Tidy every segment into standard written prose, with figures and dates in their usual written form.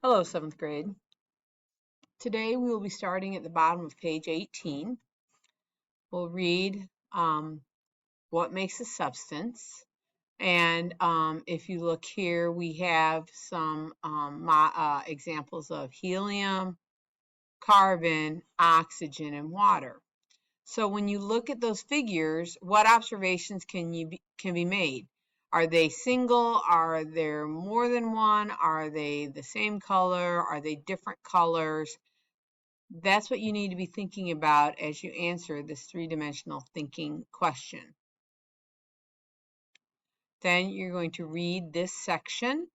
Hello, 7th grade. Today we will be starting at the bottom of page 18. We'll read what makes a substance. And if you look here, we have some examples of helium, carbon, oxygen, and water. So when you look at those figures, what observations can be made? Are they single? Are there more than one? Are they the same color? Are they different colors? That's what you need to be thinking about as you answer this three-dimensional thinking question. Then you're going to read this section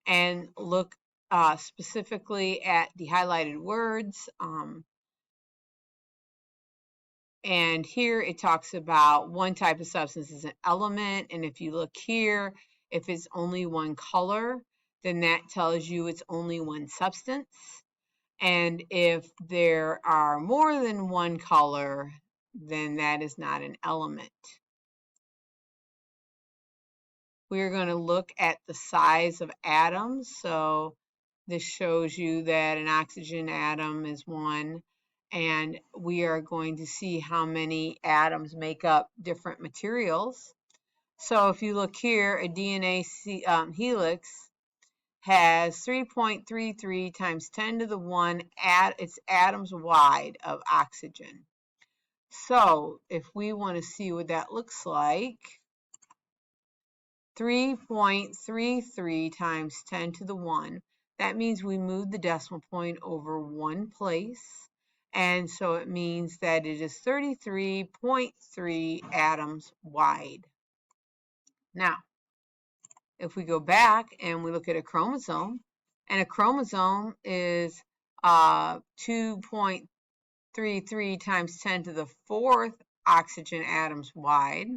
and look specifically at the highlighted words. And here it talks about one type of substance is an element. And if you look here, if it's only one color, then that tells you it's only one substance. And if there are more than one color, then that is not an element. We're going to look at the size of atoms. So this shows you that an oxygen atom is 1. And we are going to see how many atoms make up different materials. So if you look here, a DNA helix has 3.33 times 10 to the 1 its atoms wide of oxygen. So if we want to see what that looks like, 3.33 times 10 to the 1, that means we moved the decimal point over one place. And so it means that it is 33.3 atoms wide. Now, if we go back and we look at a chromosome, and a chromosome is 2.33 times 10 to the 4th oxygen atoms wide,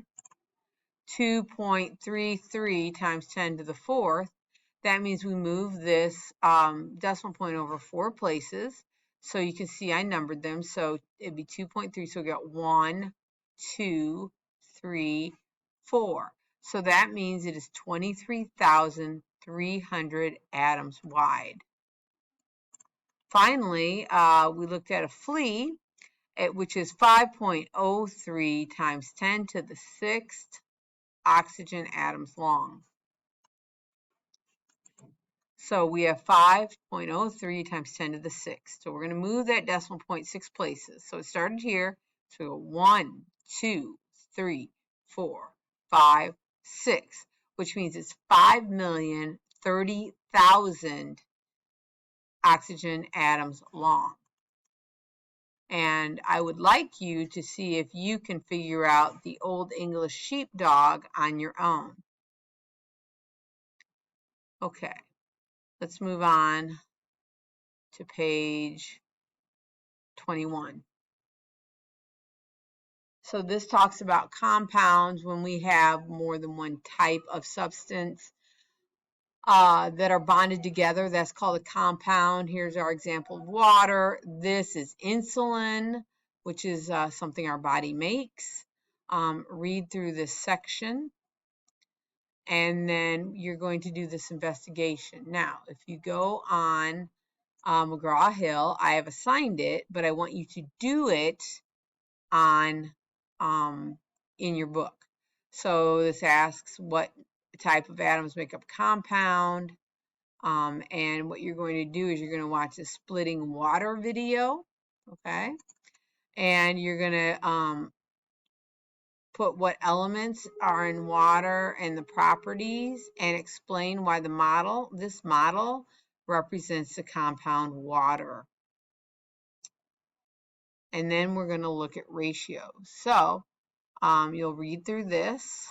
2.33 times 10 to the 4th. That means we move this decimal point over 4 places. So you can see I numbered them. So it'd be 2.3. So we got 1, 2, 3, 4. So that means it is 23,300 atoms wide. Finally, we looked at a flea, which is 5.03 times 10 to the 6th oxygen atoms long. So we have 5.03 times 10 to the 6th. So we're going to move that decimal point 6 places. So it started here. So we go 1, 2, 3, 4, 5, 6, which means it's 5,030,000 oxygen atoms long. And I would like you to see if you can figure out the Old English sheepdog on your own. Okay, let's move on to page 21. So this talks about compounds when we have more than one type of substance that are bonded together. That's called a compound. Here's our example of water. This is insulin, which is something our body makes. Read through this section, and then you're going to do this investigation. Now, if you go on McGraw-Hill, I have assigned it, but I want you to do it on in your book. So this asks what type of atoms make up a compound, and what you're going to do is you're going to watch a splitting water video, okay, and you're going to put what elements are in water and the properties, and explain why this model represents the compound water. And then we're going to look at ratios. So you'll read through this,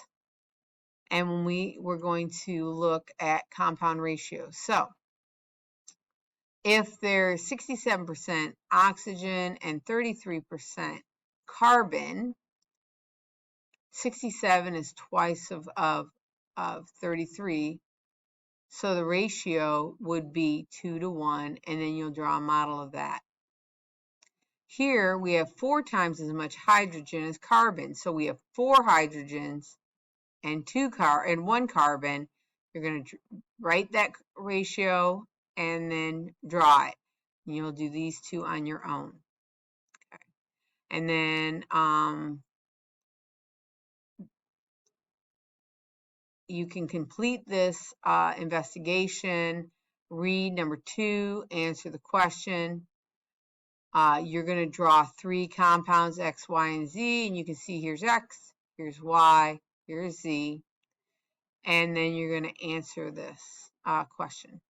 and when we're going to look at compound ratios. So if there's 67% oxygen and 33% carbon, 67 is twice of 33. So the ratio would be 2 to 1, and then you'll draw a model of that. Here we have 4 times as much hydrogen as carbon. So we have 4 hydrogens and 1 carbon. You're going to write that ratio and then draw it. You'll do these two on your own. Okay. And then you can complete this investigation, read number 2, answer the question. You're going to draw 3 compounds, X, Y, and Z, and you can see here's X, here's Y, here's Z, and then you're going to answer this question.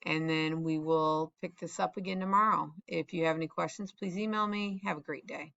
And then we will pick this up again tomorrow. If you have any questions, please email me. Have a great day.